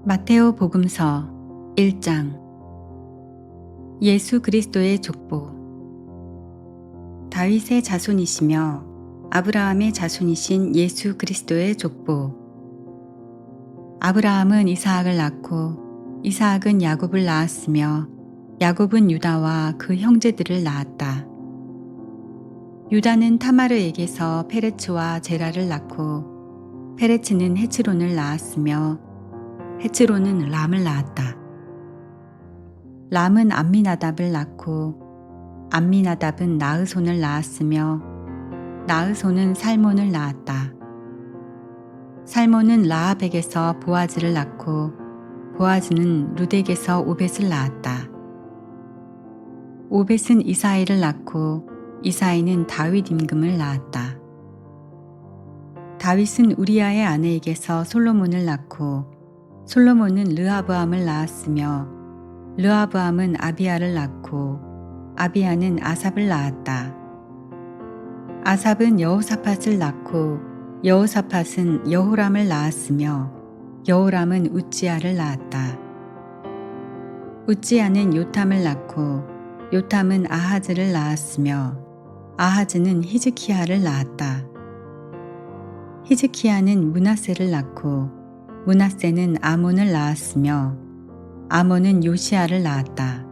마테오 복음서 1장. 예수 그리스도의 족보. 다윗의 자손이시며 아브라함의 자손이신 예수 그리스도의 족보. 아브라함은 이스하악을 낳고 이스하악은 야곱을 낳았으며 야곱은 유다와 그 형제들을 낳았다. 유다는 타마르에게서 페레츠와 제라를 낳고 페레츠는 헤츠론을 낳았으며 헤츠론은 람을 낳았다. 람은 암미나답을 낳고 암미나답은 나흐손을 낳았으며 나흐손은 살몬을 낳았다. 살몬은 라합에게서 보아즈를 낳고 보아즈는 룻에게서 오벳을 낳았다. 오벳은 이사이를 낳고 이사이는 다윗 임금을 낳았다. 다윗은 우리아의 아내에게서 솔로몬을 낳고 솔로몬은 르하브암을 낳았으며 르하브암은 아비야를 낳고 아비야는 아삽을 낳았다. 아삽은 여호사밧을 낳고 여호사밧은 여호람을 낳았으며 여호람은 우찌야를 낳았다. 우찌야는 요탐을 낳고 요탐은 아하즈를 낳았으며 아하즈는 히즈키야를 낳았다. 히즈키야는 므낫세를 낳고 므낫세는 아몬을 낳았으며 아몬은 요시야를 낳았다.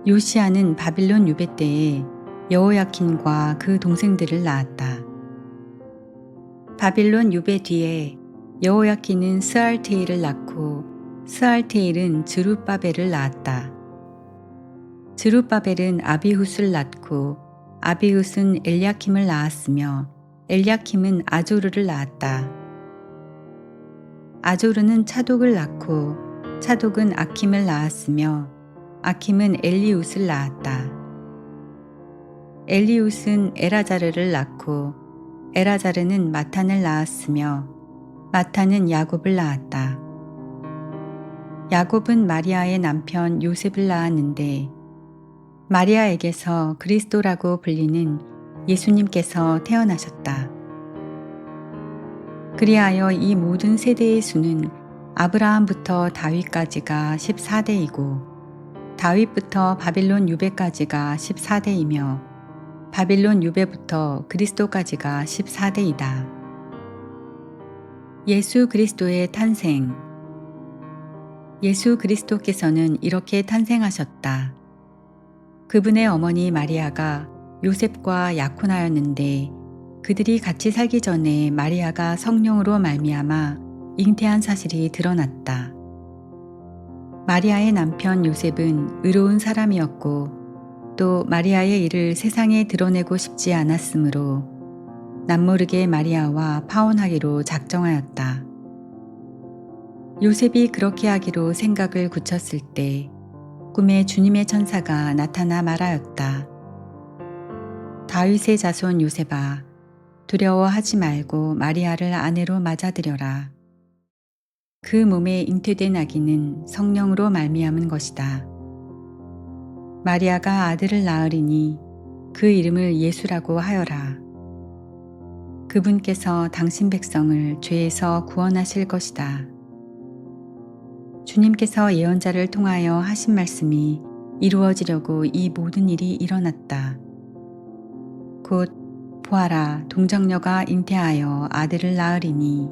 요시야는 바빌론 유배 때에 여호야킨과 그 동생들을 낳았다. 바빌론 유배 뒤에 여호야킨은 스알테일을 낳고 스알테일은 즈룹바벨을 낳았다. 즈룹바벨은 아비훗을 낳고 아비훗은 엘야킴을 낳았으며 엘야킴은 아조르를 낳았다. 아조르는 차독을 낳고 차독은 아킴을 낳았으며 아킴은 엘리웃을 낳았다. 엘리웃은 에라자르를 낳고 에라자르는 마탄을 낳았으며 마탄은 야곱을 낳았다. 야곱은 마리아의 남편 요셉을 낳았는데 마리아에게서 그리스도라고 불리는 예수님께서 태어나셨다. 그리하여 이 모든 세대의 수는 아브라함부터 다윗까지가 14대이고 다윗부터 바빌론 유배까지가 14대이며 바빌론 유배부터 그리스도까지가 14대이다. 예수 그리스도의 탄생. 예수 그리스도께서는 이렇게 탄생하셨다. 그분의 어머니 마리아가 요셉과 약혼하였는데 그들이 같이 살기 전에 마리아가 성령으로 말미암아 잉태한 사실이 드러났다. 마리아의 남편 요셉은 의로운 사람이었고 또 마리아의 일을 세상에 드러내고 싶지 않았으므로 남모르게 마리아와 파혼하기로 작정하였다. 요셉이 그렇게 하기로 생각을 굳혔을 때 꿈에 주님의 천사가 나타나 말하였다. 다윗의 자손 요셉아, 두려워하지 말고 마리아를 아내로 맞아들여라. 그 몸에 잉태된 아기는 성령으로 말미암은 것이다. 마리아가 아들을 낳으리니 그 이름을 예수라고 하여라. 그분께서 당신 백성을 죄에서 구원하실 것이다. 주님께서 예언자를 통하여 하신 말씀이 이루어지려고 이 모든 일이 일어났다. 곧 보아라, 동정녀가 잉태하여 아들을 낳으리니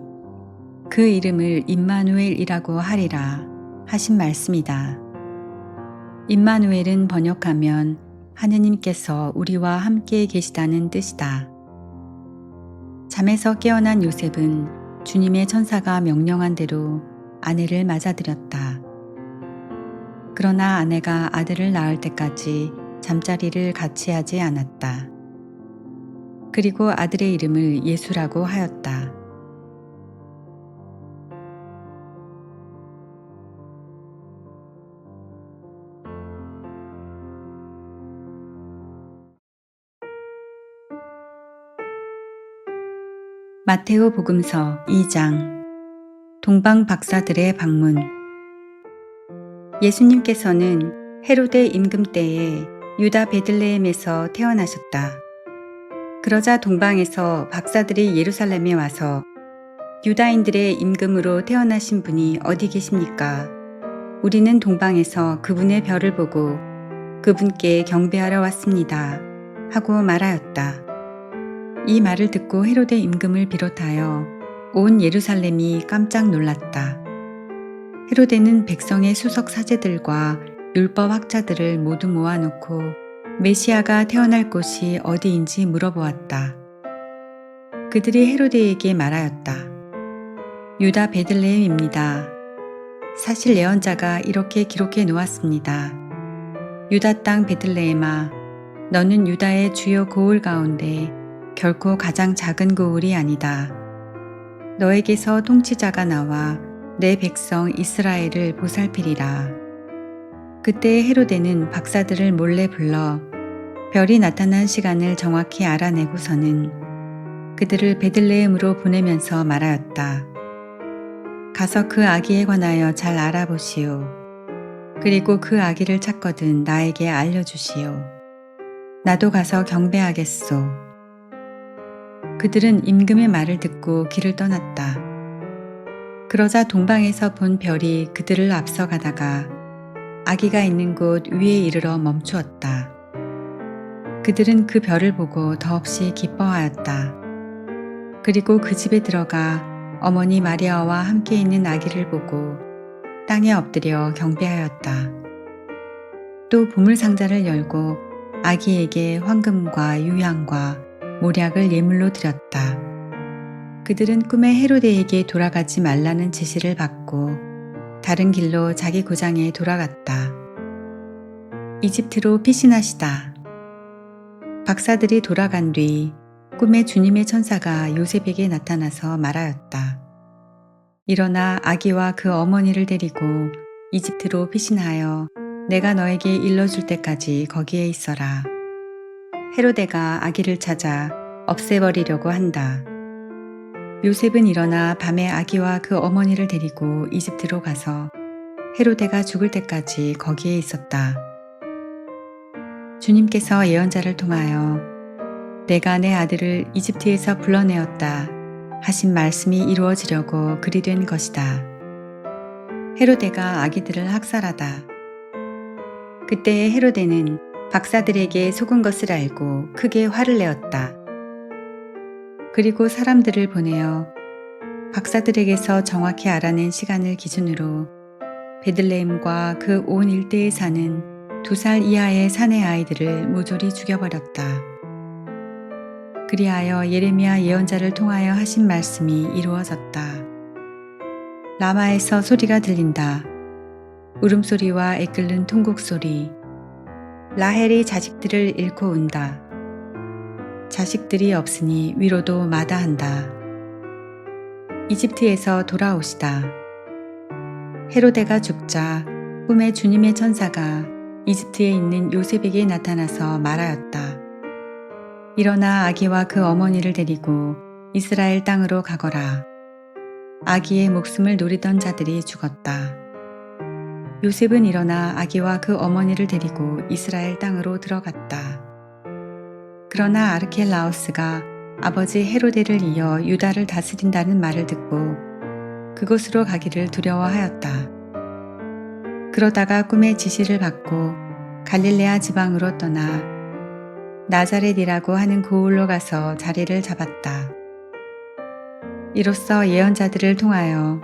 그 이름을 임마누엘이라고 하리라 하신 말씀이다. 임마누엘은 번역하면 하느님께서 우리와 함께 계시다는 뜻이다. 잠에서 깨어난 요셉은 주님의 천사가 명령한 대로 아내를 맞아들였다. 그러나 아내가 아들을 낳을 때까지 잠자리를 같이 하지 않았다. 그리고 아들의 이름을 예수라고 하였다. 마테오 복음서 2장. 동방 박사들의 방문. 예수님께서는 헤로데 임금 때에 유다 베들레헴에서 태어나셨다. 그러자 동방에서 박사들이 예루살렘에 와서 유다인들의 임금으로 태어나신 분이 어디 계십니까? 우리는 동방에서 그분의 별을 보고 그분께 경배하러 왔습니다. 하고 말하였다. 이 말을 듣고 헤로데 임금을 비롯하여 온 예루살렘이 깜짝 놀랐다. 헤로데는 백성의 수석 사제들과 율법 학자들을 모두 모아놓고 메시아가 태어날 곳이 어디인지 물어보았다. 그들이 헤로데에게 말하였다. 유다 베들레헴입니다. 사실 예언자가 이렇게 기록해 놓았습니다. 유다 땅 베들레헴아, 너는 유다의 주요 고을 가운데 결코 가장 작은 고을이 아니다. 너에게서 통치자가 나와 내 백성 이스라엘을 보살피리라. 그때 헤로데는 박사들을 몰래 불러 별이 나타난 시간을 정확히 알아내고서는 그들을 베들레헴으로 보내면서 말하였다. 가서 그 아기에 관하여 잘 알아보시오. 그리고 그 아기를 찾거든 나에게 알려주시오. 나도 가서 경배하겠소. 그들은 임금의 말을 듣고 길을 떠났다. 그러자 동방에서 본 별이 그들을 앞서가다가 아기가 있는 곳 위에 이르러 멈추었다. 그들은 그 별을 보고 더없이 기뻐하였다. 그리고 그 집에 들어가 어머니 마리아와 함께 있는 아기를 보고 땅에 엎드려 경배하였다. 또 보물상자를 열고 아기에게 황금과 유향과 모략을 예물로 드렸다. 그들은 꿈에 헤로데에게 돌아가지 말라는 지시를 받고 다른 길로 자기 고장에 돌아갔다. 이집트로 피신하시다. 박사들이 돌아간 뒤 꿈에 주님의 천사가 요셉에게 나타나서 말하였다. 일어나 아기와 그 어머니를 데리고 이집트로 피신하여 내가 너에게 일러줄 때까지 거기에 있어라. 헤로데가 아기를 찾아 없애버리려고 한다. 요셉은 일어나 밤에 아기와 그 어머니를 데리고 이집트로 가서 헤로데가 죽을 때까지 거기에 있었다. 주님께서 예언자를 통하여 내가 내 아들을 이집트에서 불러내었다 하신 말씀이 이루어지려고 그리 된 것이다. 헤로데가 아기들을 학살하다. 그때의 헤로데는 박사들에게 속은 것을 알고 크게 화를 내었다. 그리고 사람들을 보내어 박사들에게서 정확히 알아낸 시간을 기준으로 베들레헴과 그 온 일대에 사는 2살 이하의 사내 아이들을 모조리 죽여버렸다. 그리하여 예레미야 예언자를 통하여 하신 말씀이 이루어졌다. 라마에서 소리가 들린다. 울음소리와 애끓는 통곡소리. 라헬이 자식들을 잃고 운다. 자식들이 없으니 위로도 마다한다. 이집트에서 돌아오시다. 헤로데가 죽자 꿈에 주님의 천사가 이집트에 있는 요셉에게 나타나서 말하였다. 일어나 아기와 그 어머니를 데리고 이스라엘 땅으로 가거라. 아기의 목숨을 노리던 자들이 죽었다. 요셉은 일어나 아기와 그 어머니를 데리고 이스라엘 땅으로 들어갔다. 그러나 아르켈라오스가 아버지 헤로데를 이어 유다를 다스린다는 말을 듣고 그곳으로 가기를 두려워하였다. 그러다가 꿈의 지시를 받고 갈릴레아 지방으로 떠나 나자렛이라고 하는 고을로 가서 자리를 잡았다. 이로써 예언자들을 통하여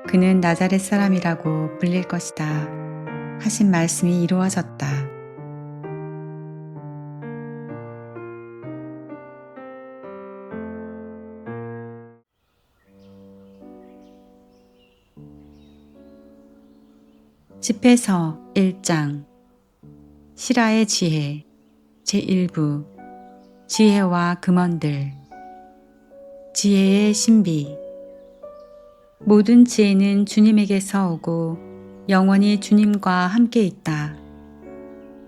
그는 나자렛 사람이라고 불릴 것이다 하신 말씀이 이루어졌다. 집회서 1장 시라의 지혜 제1부 지혜와 금원들 지혜의 신비 모든 지혜는 주님에게서 오고 영원히 주님과 함께 있다.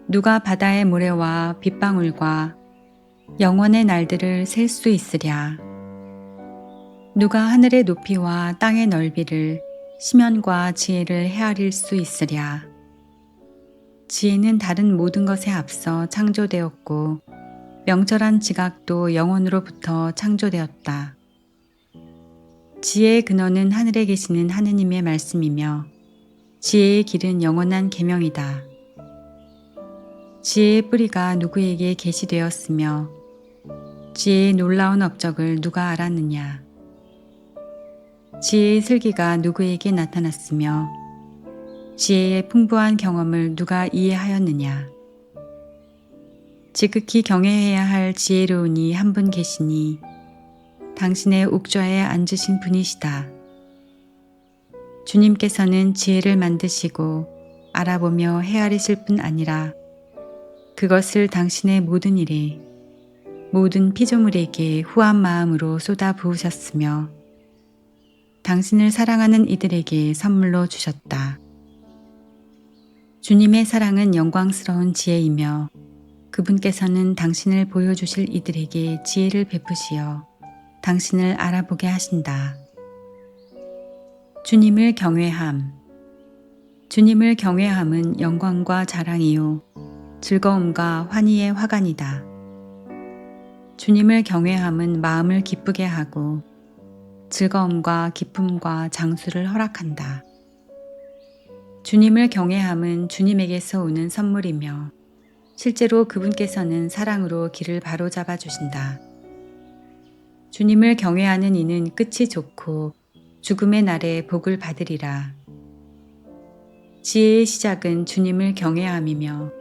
누가 바다의 모래와 빗방울과 영원의 날들을 셀 수 있으랴. 누가 하늘의 높이와 땅의 넓이를 심연과 지혜를 헤아릴 수 있으랴. 지혜는 다른 모든 것에 앞서 창조되었고 명철한 지각도 영원으로부터 창조되었다. 지혜의 근원은 하늘에 계시는 하느님의 말씀이며 지혜의 길은 영원한 계명이다. 지혜의 뿌리가 누구에게 계시되었으며 지혜의 놀라운 업적을 누가 알았느냐. 지혜의 슬기가 누구에게 나타났으며 지혜의 풍부한 경험을 누가 이해하였느냐. 지극히 경외해야 할 지혜로운이 한 분 계시니 당신의 옥좌에 앉으신 분이시다. 주님께서는 지혜를 만드시고 알아보며 헤아리실 뿐 아니라 그것을 당신의 모든 일에 모든 피조물에게 후한 마음으로 쏟아 부으셨으며 당신을 사랑하는 이들에게 선물로 주셨다. 주님의 사랑은 영광스러운 지혜이며 그분께서는 당신을 보여주실 이들에게 지혜를 베푸시어 당신을 알아보게 하신다. 주님을 경외함. 주님을 경외함은 영광과 자랑이요 즐거움과 환희의 화관이다. 주님을 경외함은 마음을 기쁘게 하고 즐거움과 기쁨과 장수를 허락한다. 주님을 경외함은 주님에게서 오는 선물이며 실제로 그분께서는 사랑으로 길을 바로잡아 주신다. 주님을 경외하는 이는 끝이 좋고 죽음의 날에 복을 받으리라. 지혜의 시작은 주님을 경외함이며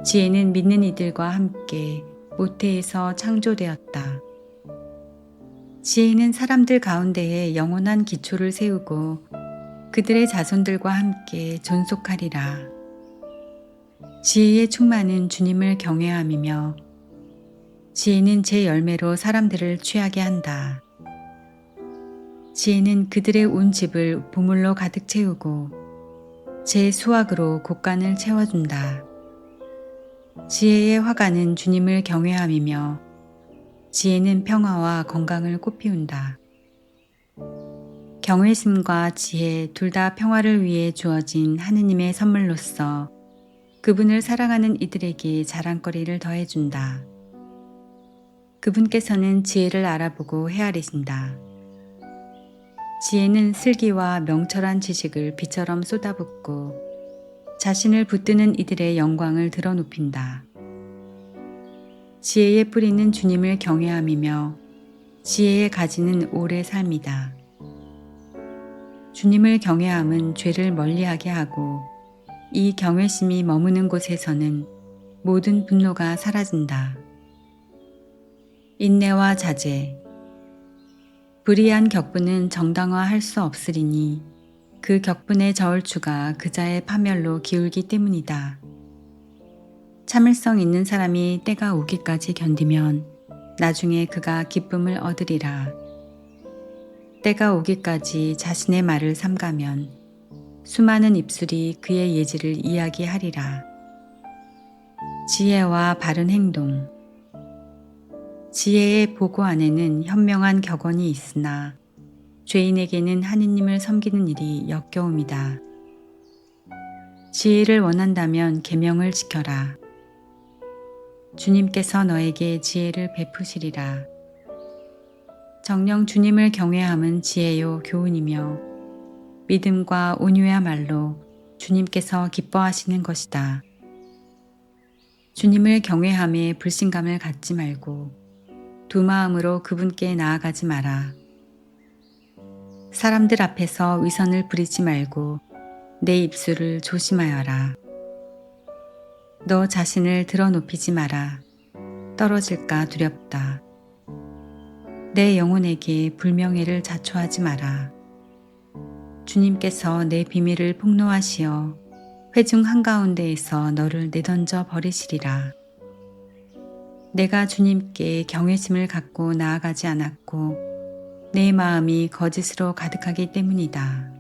지혜는 믿는 이들과 함께 모태에서 창조되었다. 지혜는 사람들 가운데에 영원한 기초를 세우고 그들의 자손들과 함께 존속하리라. 지혜의 충만은 주님을 경외함이며 지혜는 제 열매로 사람들을 취하게 한다. 지혜는 그들의 온 집을 보물로 가득 채우고 제 수확으로 곳간을 채워준다. 지혜의 화관은 주님을 경외함이며 지혜는 평화와 건강을 꽃피운다. 경외심과 지혜 둘 다 평화를 위해 주어진 하느님의 선물로서 그분을 사랑하는 이들에게 자랑거리를 더해준다. 그분께서는 지혜를 알아보고 헤아리신다. 지혜는 슬기와 명철한 지식을 비처럼 쏟아붓고 자신을 붙드는 이들의 영광을 드러눕힌다. 지혜의 뿌리는 주님을 경외함이며 지혜의 가지는 오래 삶이다. 주님을 경외함은 죄를 멀리하게 하고 이 경외심이 머무는 곳에서는 모든 분노가 사라진다. 인내와 자제. 불의한 격분은 정당화할 수 없으리니 그 격분의 저울추가 그자의 파멸로 기울기 때문이다. 참을성 있는 사람이 때가 오기까지 견디면 나중에 그가 기쁨을 얻으리라. 때가 오기까지 자신의 말을 삼가면 수많은 입술이 그의 예지를 이야기하리라. 지혜와 바른 행동. 지혜의 보고 안에는 현명한 격언이 있으나 죄인에게는 하느님을 섬기는 일이 역겨움이다. 지혜를 원한다면 계명을 지켜라. 주님께서 너에게 지혜를 베푸시리라. 정녕 주님을 경외함은 지혜요 교훈이며 믿음과 온유야말로 주님께서 기뻐하시는 것이다. 주님을 경외함에 불신감을 갖지 말고 두 마음으로 그분께 나아가지 마라. 사람들 앞에서 위선을 부리지 말고 내 입술을 조심하여라. 너 자신을 드러높이지 마라. 떨어질까 두렵다. 내 영혼에게 불명예를 자초하지 마라. 주님께서 내 비밀을 폭로하시어 회중 한가운데에서 너를 내던져 버리시리라. 내가 주님께 경외심을 갖고 나아가지 않았고 내 마음이 거짓으로 가득하기 때문이다.